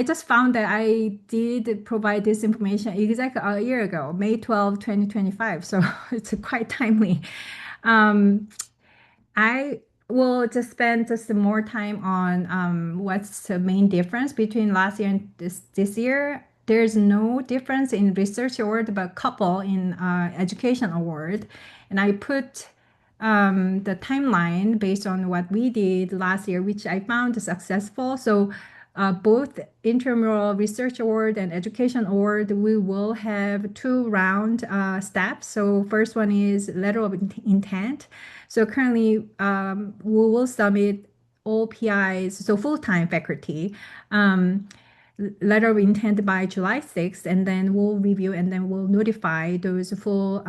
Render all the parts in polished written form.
I just found that I did provide this information exactly a year ago, May 12, 2025. So it's quite timely. Um, I will just spend just some more time on what's the main difference between last year and this year. There's no difference in research award, but couple in education award. And I put the timeline based on what we did last year, which I found successful. So both intramural research award and education award, we will have two round steps. So first one is letter of intent. So currently, we will submit all PIs, so full-time faculty, letter of intent by July 6th, and then we'll review and then we'll notify those full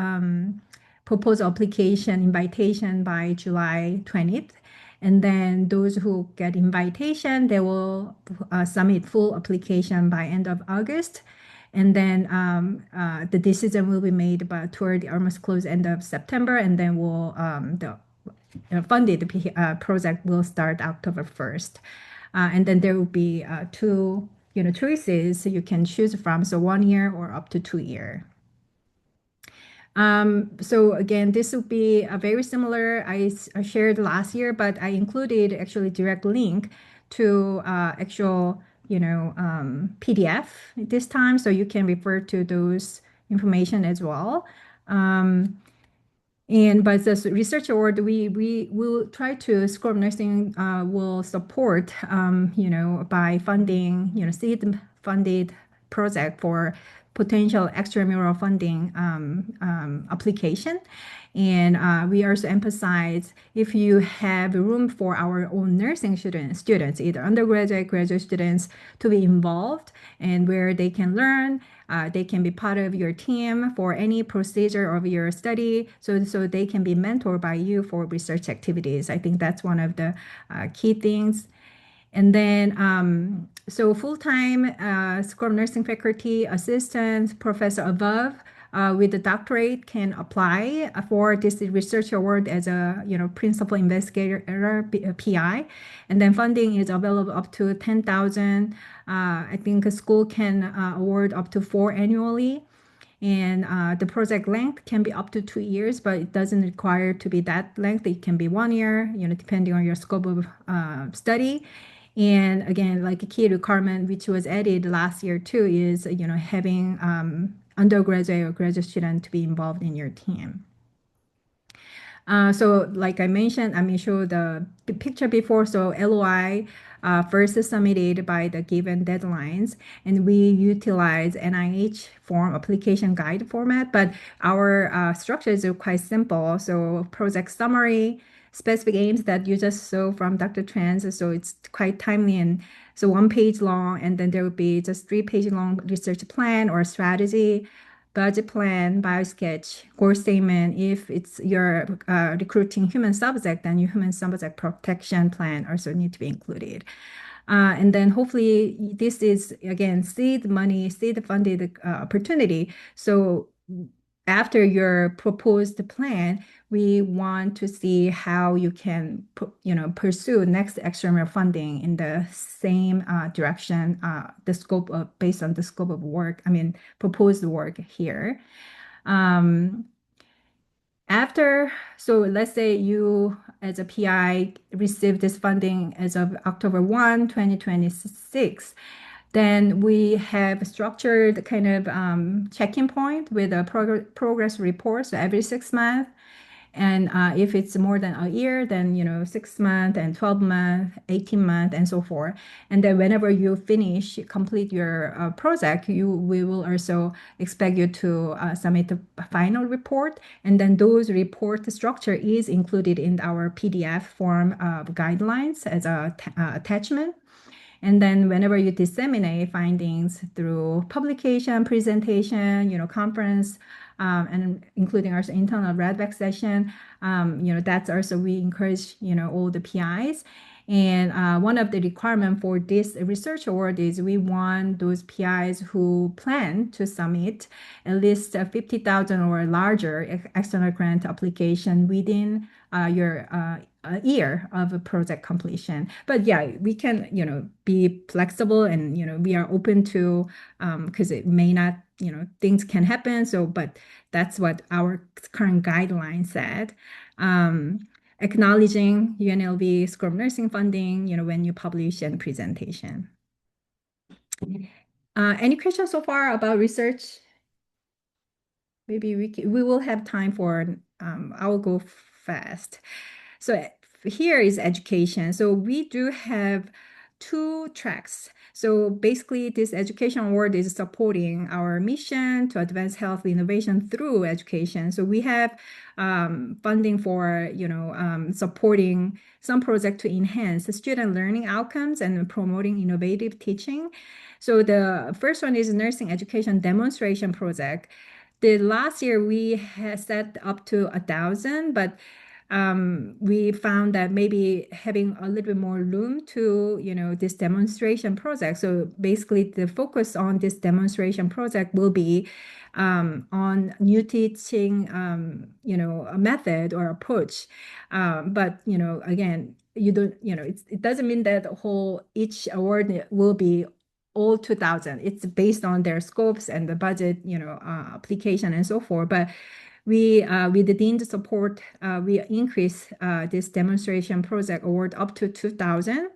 proposal application invitation by July 20th. And then those who get invitation, they will submit full application by end of August. And then the decision will be made about toward the almost close end of September, and then we'll the funded project will start October 1st. And then there will be two choices you can choose from, so 1 year or up to 2 year. So again, this will be a very similar I shared last year, but I included actually direct link to actual PDF this time, so you can refer to those information as well. But the research award, we will try to School of Nursing will support by funding seed funded project for potential extramural funding application. And we also emphasize if you have room for our own nursing students, either undergraduate, graduate students, to be involved and where they can learn, they can be part of your team for any procedure of your study, so they can be mentored by you for research activities. I think that's one of the key things. And then, so full-time School of Nursing faculty, assistant, professor above with a doctorate can apply for this research award as a principal investigator PI. And then funding is available up to 10,000. I think a school can award up to 4 annually. And the project length can be up to 2 years, but it doesn't require to be that length. It can be 1 year, depending on your scope of study. And again, like a key requirement, which was added last year too, is having undergraduate or graduate student to be involved in your team. So like I mentioned, I show the picture before. So LOI first submitted by the given deadlines, and we utilize NIH form application guide format, but our structure is quite simple. So project summary, specific aims that you just saw from Dr. Trans, so it's quite timely, and so 1 page long, and then there will be just 3 page long research plan or strategy, budget plan, biosketch, goal statement. If it's you're recruiting human subject, then your human subject protection plan also need to be included. And then hopefully this is again seed money, seed funded opportunity. So after your proposed plan, we want to see how you can pursue next extramural funding in the same direction, the scope of based on the scope of work, proposed work here. So let's say you as a PI receive this funding as of October 1, 2026. Then we have structured kind of check-in point with a progress report. So every 6 months. And if it's more than a year, then 6 months and 12 months, 18 months, and so forth. And then whenever you complete your project, we will also expect you to submit the final report. And then those report structure is included in our PDF form of guidelines as a attachment. And then whenever you disseminate findings through publication, presentation, conference, and including our internal Redback session, that's also we encourage, all the PIs. And one of the requirements for this research award is we want those PIs who plan to submit at least 50,000 or larger external grant application within your a year of a project completion. But yeah, we can, be flexible and, we are open to, because it may not, things can happen. So, but that's what our current guideline said. Acknowledging UNLV School of Nursing funding, when you publish and presentation. Any questions so far about research? Maybe we will have time for, I will go fast. So here is education. So we do have two tracks. So basically this education award is supporting our mission to advance health innovation through education. So we have funding for, supporting some project to enhance the student learning outcomes and promoting innovative teaching. So the first one is nursing education demonstration project. The last year we had set up to 1,000, but we found that maybe having a little bit more room to, this demonstration project. So basically the focus on this demonstration project will be on new teaching, a method or approach. But, again, you don't, it doesn't mean that each award will be all 2,000. It's based on their scopes and the budget, application and so forth. But we, with the deemed support, we increase this demonstration project award up to 2,000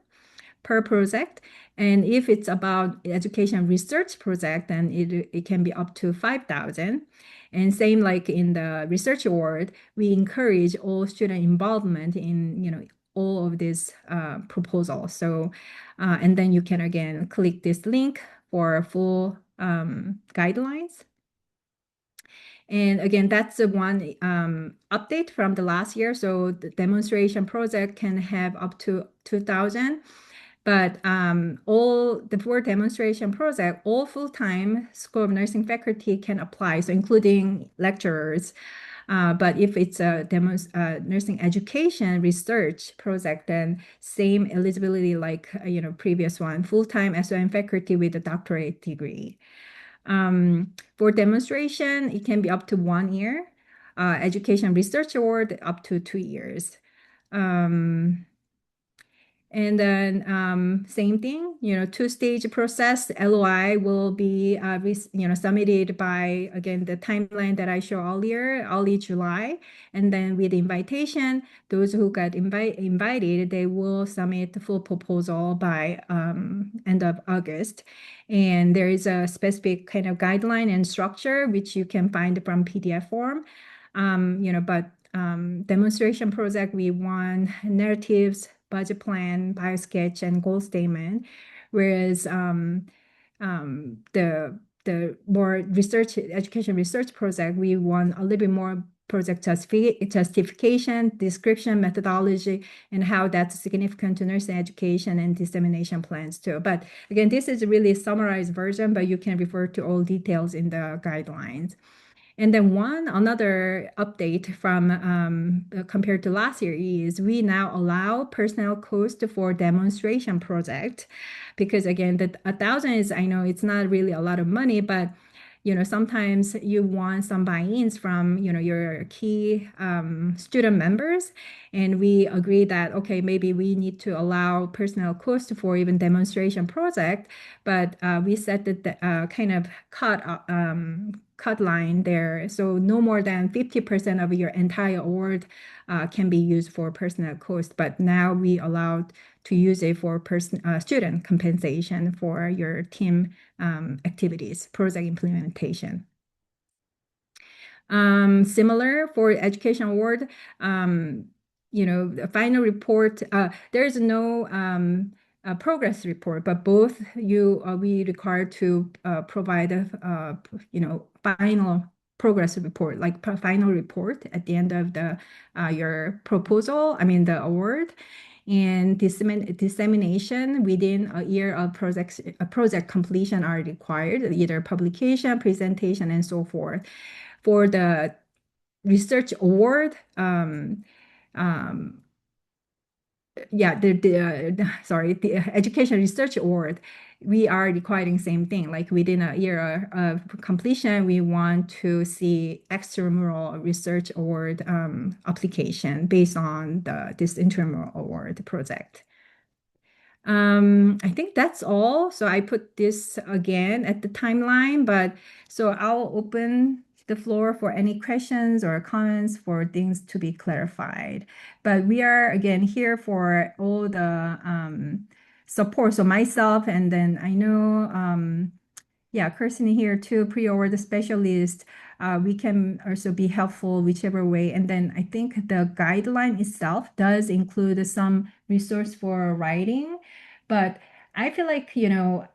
per project. And if it's about education research project, then it can be up to 5,000. And same like in the research award, we encourage all student involvement in, all of these proposals. So, and then you can again click this link for full guidelines. And again, that's the one update from the last year. So the demonstration project can have up to 2,000. But all the for demonstration project, all full-time School of Nursing faculty can apply, so including lecturers. But if it's a nursing education research project, then same eligibility like previous one, full-time SOM faculty with a doctorate degree. For demonstration, it can be up to 1 year. Education research award up to 2 years. And then same thing, two-stage process. LOI will be submitted by, again, the timeline that I showed earlier, early July. And then with invitation, those who got invited, they will submit the full proposal by end of August. And there is a specific kind of guideline and structure, which you can find from PDF form. But demonstration project, we want narratives, budget plan, biosketch, and goal statement. Whereas the more education research project, we want a little bit more project justification, description, methodology, and how that's significant to nursing education and dissemination plans too. But again, this is really a summarized version, but you can refer to all details in the guidelines. And then another update from compared to last year is we now allow personnel cost for demonstration project, because again, the 1,000 is, I know it's not really a lot of money, but sometimes you want some buy-ins from, your key student members. And we agree that, okay, maybe we need to allow personnel cost for even demonstration project, but we set the kind of cut line there. So no more than 50% of your entire award can be used for personnel cost, but now we allowed to use it for student compensation for your team activities, project implementation. Similar for education award, the final report, there is no progress report, but both we require to provide a final progress report, like final report at the end of the your proposal, the award. And dissemination within a year of project completion are required, either publication, presentation, and so forth. For the research award, yeah, sorry, the Education Research Award, we are requiring same thing. Like within a year of completion, we want to see extramural research award application based on this intramural award project. I think that's all. So I put this again at the timeline, but so I'll open the floor for any questions or comments for things to be clarified. But we are again here for all the support. So myself, and then I know yeah, Kirsten here too, pre-award specialist. We can also be helpful whichever way. And then I think the guideline itself does include some resource for writing, but I feel like,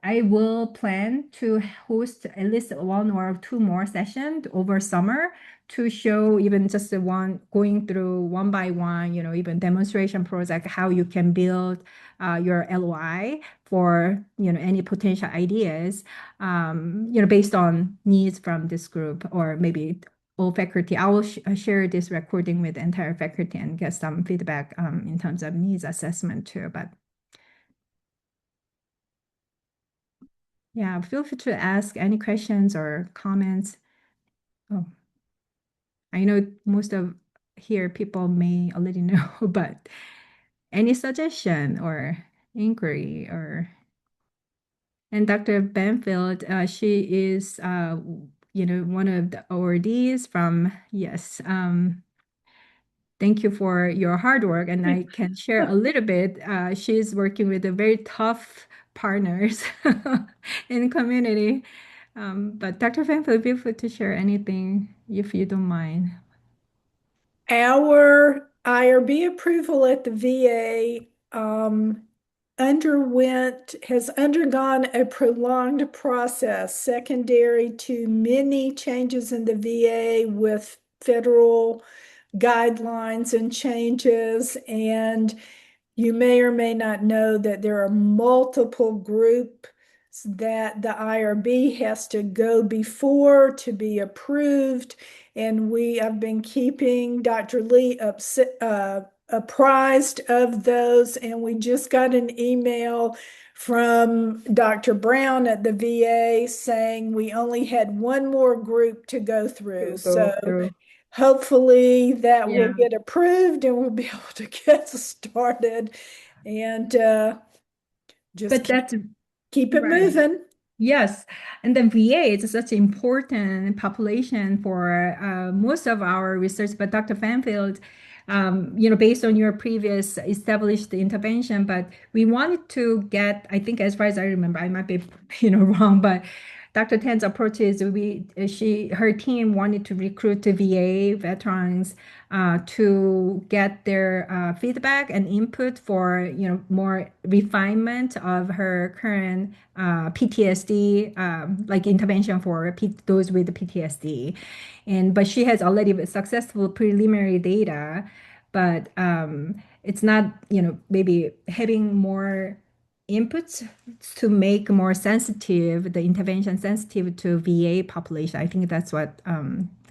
I will plan to host at least one or two more sessions over summer to show even just the one going through one by one, even demonstration project, how you can build your LOI for, any potential ideas based on needs from this group or maybe all faculty. I will share this recording with the entire faculty and get some feedback in terms of needs assessment too. But yeah, feel free to ask any questions or comments. Oh, I know most of here people may already know, but any suggestion or inquiry or and Dr. Banfield, she is, one of the awardees from, yes. Thank you for your hard work. And I can share a little bit. She's working with a very tough partners in the community. But Dr. Banfield, feel free to share anything if you don't mind. Our IRB approval at the VA has undergone a prolonged process secondary to many changes in the VA with federal guidelines and changes. And you may or may not know that there are multiple groups that the IRB has to go before to be approved. And we have been keeping Dr. Lee apprised of those. And we just got an email from Dr. Brown at the VA saying we only had one more group to go through. To go So through. hopefully that will Yeah. get approved and we'll be able to get started and just But keep, that's keep it right. moving. Yes, and then VA is such an important population for most of our research. But Dr. Fanfield, based on your previous established intervention, but we wanted to get, I think, as far as I remember, I might be, wrong, but Dr. Tan's approach is her team wanted to recruit the VA veterans to get their feedback and input for, more refinement of her current PTSD, like intervention for those with PTSD. But she has already successful preliminary data, but it's not, maybe having more inputs to make more sensitive, the intervention sensitive to VA population. I think that's what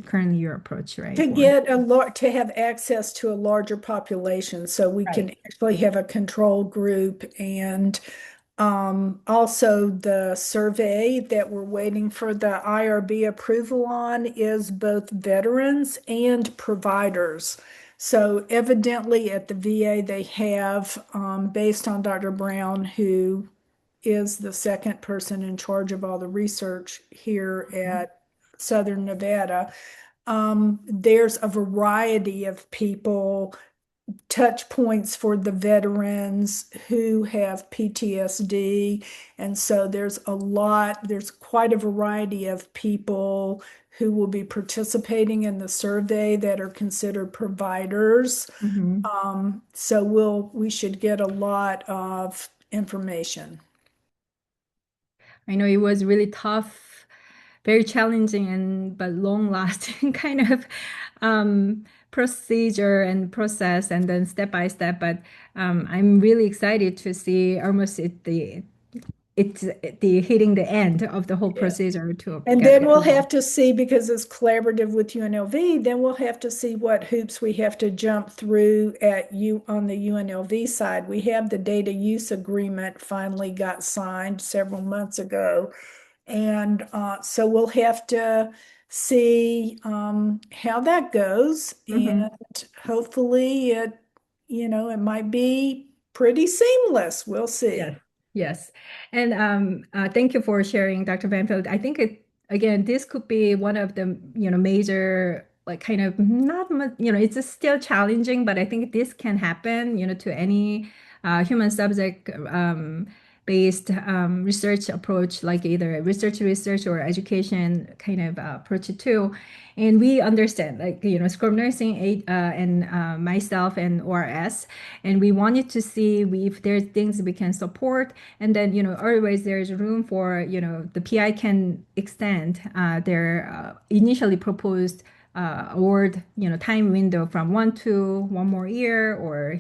currently your approach, right? To For get a lot to have access to a larger population so we right. can actually have a control group and also the survey that we're waiting for the IRB approval on is both veterans and providers. So evidently at the VA they have based on Dr. Brown, who is the second person in charge of all the research here at Southern Nevada. There's a variety of people, touch points for the veterans who have PTSD. And so there's quite a variety of people who will be participating in the survey that are considered providers. Mhm. So we should get a lot of information. I know it was really tough, very challenging and but long lasting kind of procedure and process and then step by step. But I'm really excited to see almost it's the hitting the end of the whole Yeah. procedure to And get then we'll approval. have to see, because it's collaborative with UNLV, then we'll have to see what hoops we have to jump through at you on the UNLV side. We have the data use agreement finally got signed several months ago. And so we'll have to see how that goes. Mm-hmm. And hopefully it might be pretty seamless. We'll see. Yes, yes. And thank you for sharing, Dr. Banfield. I think again, this could be one of the, major, like kind of not much, it's just still challenging, but I think this can happen, to any human subject based research approach, like either research or education kind of approach too. And we understand, like, Scrum Nursing and myself and ORS, and we wanted to see if there's things we can support, and then always there's room for the PI can extend their initially proposed award time window from 1 to 1 more year, or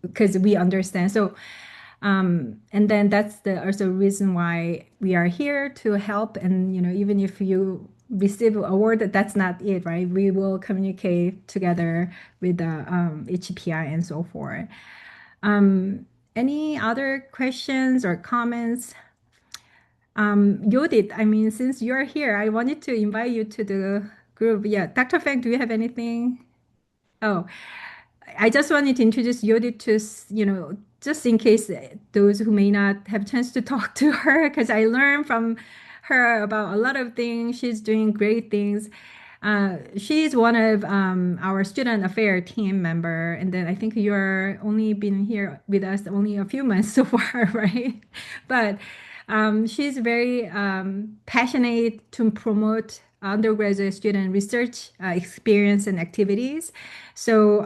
because we understand. So and then that's the also reason why we are here to help. And even if you receive award, that's not it, right? We will communicate together with the HPI and so forth. Any other questions or comments? Judith, I mean, since you're here, I wanted to invite you to the group. Yeah, Dr. Feng, do you have anything? Oh, I just wanted to introduce Judith to, just in case those who may not have chance to talk to her, because I learned from her about a lot of things. She's doing great things. She's one of our student affair team member, and then I think you're only been here with us only a few months so far, right? But she's very passionate to promote undergraduate student research experience and activities. So,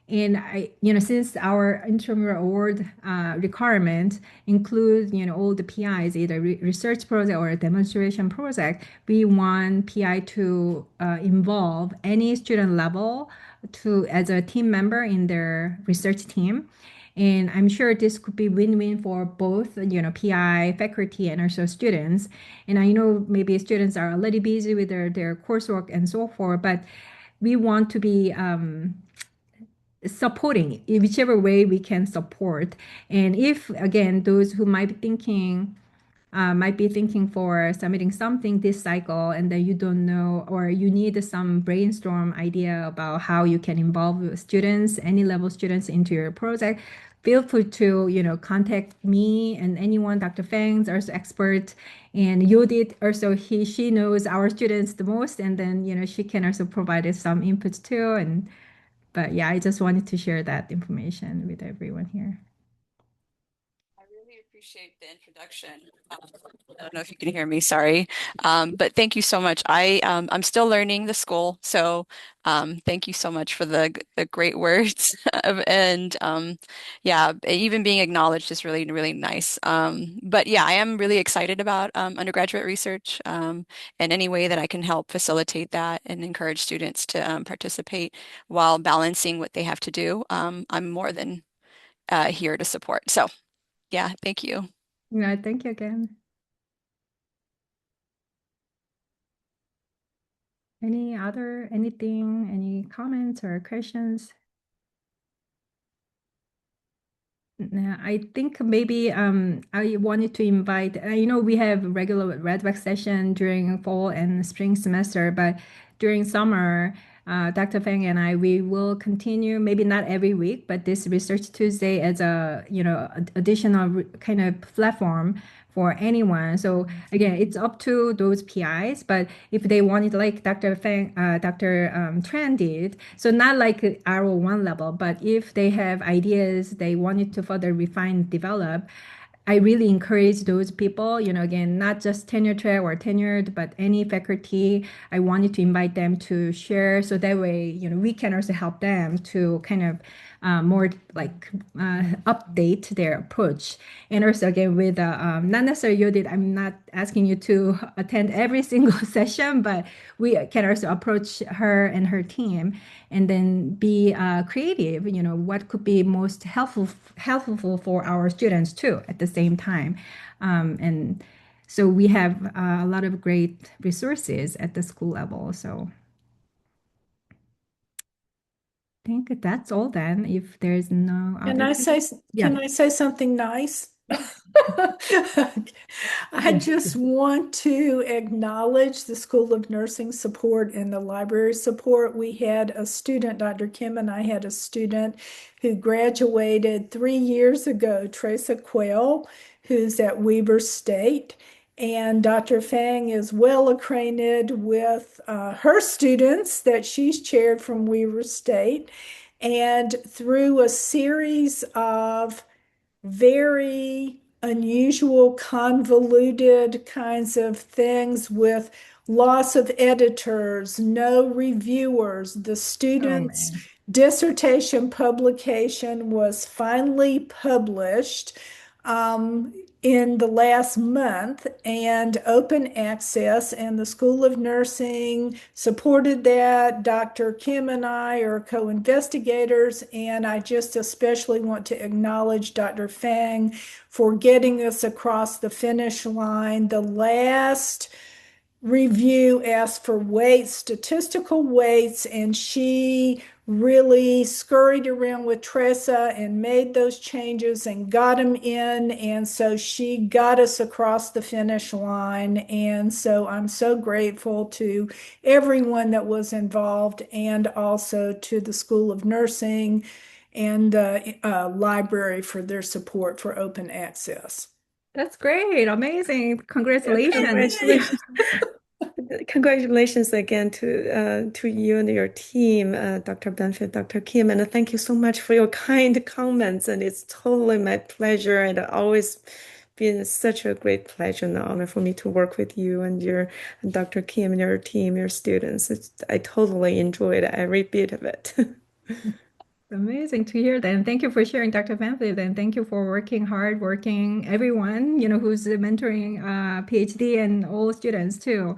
and since our intramural award requirement includes, all the PIs, either research project or a demonstration project, we want PI to involve any student level to as a team member in their research team. And I'm sure this could be win-win for both, PI, faculty, and also students. And I know maybe students are a little busy with their coursework and so forth, but we want to be supporting in whichever way we can support. And if, again, those who might be thinking for submitting something this cycle, and then you don't know, or you need some brainstorm idea about how you can involve students, any level students into your project, feel free to, contact me and anyone. Dr. Fang's also expert, and Judith also, she knows our students the most, and then, she can also provide us some inputs too. And but yeah, I just wanted to share that information with everyone here. I really appreciate the introduction. I don't know if you can hear me, sorry. But thank you so much. I'm still learning the school, so thank you so much for the great words. And yeah, even being acknowledged is really, really nice. But yeah, I am really excited about undergraduate research, and any way that I can help facilitate that and encourage students to participate while balancing what they have to do. I'm more than here to support. So yeah, thank you. Yeah, thank you again. Any comments or questions? I think maybe I wanted to invite, we have regular Redback session during fall and spring semester, but during summer, Dr. Feng and I, we will continue, maybe not every week, but this Research Tuesday as a, additional kind of platform for anyone. So again, it's up to those PIs, but if they wanted, like Dr. Feng, Dr. Tran did, so not like RO1 level, but if they have ideas they wanted to further refine, develop, I really encourage those people, again, not just tenure track or tenured, but any faculty. I wanted to invite them to share, so that way, we can also help them to kind of more like update their approach. And also again with not necessarily you did, I'm not asking you to attend every single session, but we can also approach her and her team and then be creative, what could be most helpful for our students too at the same time. And so we have a lot of great resources at the school level. So I think that's all then. If there's no Can other I questions. say, Yeah. can I say something nice? I Yes. just want to acknowledge the School of Nursing support and the library support. We had a student, Dr. Kim and I had a student who graduated 3 years ago, Teresa Quayle, who's at Weber State. And Dr. Fang is well acquainted with her students that she's chaired from Weber State. And through a series of very unusual, convoluted kinds of things with loss of editors, no reviewers. The Oh student's man. dissertation publication was finally published in the last month and open access, and the School of Nursing supported that. Dr. Kim and I are co-investigators, and I just especially want to acknowledge Dr. Fang for getting us across the finish line. The last review asked for weights, statistical weights, and she really scurried around with Tressa and made those changes and got them in. And so she got us across the finish line. And so I'm so grateful to everyone that was involved and also to the School of Nursing and the library for their support for open access. That's great. Amazing. Yeah, Congratulations. congratulations. Congratulations again to you and your team, Dr. Benfit, Dr. Kim, and thank you so much for your kind comments. And it's totally my pleasure, and always been such a great pleasure and honor for me to work with you and your and Dr. Kim and your team, your students. I totally enjoyed every bit of it. Amazing to hear that. And thank you for sharing, Dr. Van Vliet. And thank you for working hard, working everyone, who's mentoring PhD and all students too.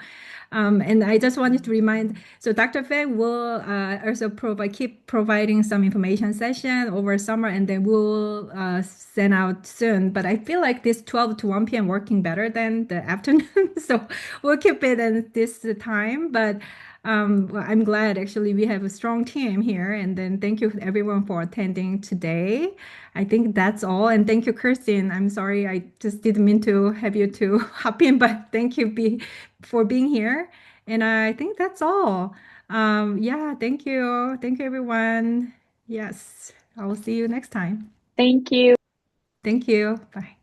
And I just wanted to remind, so Dr. Fang will also keep providing some information session over summer, and then we'll send out soon. But I feel like this 12 to 1 p.m. working better than the afternoon. So we'll keep it at this time. But well, I'm glad actually we have a strong team here. And then thank you everyone for attending today. I think that's all. And thank you, Kirsten. I'm sorry, I just didn't mean to have you to hop in, but thank you for being here. And I think that's all. Yeah, thank you. Thank you, everyone. Yes, I will see you next time. Thank you. Thank you. Bye.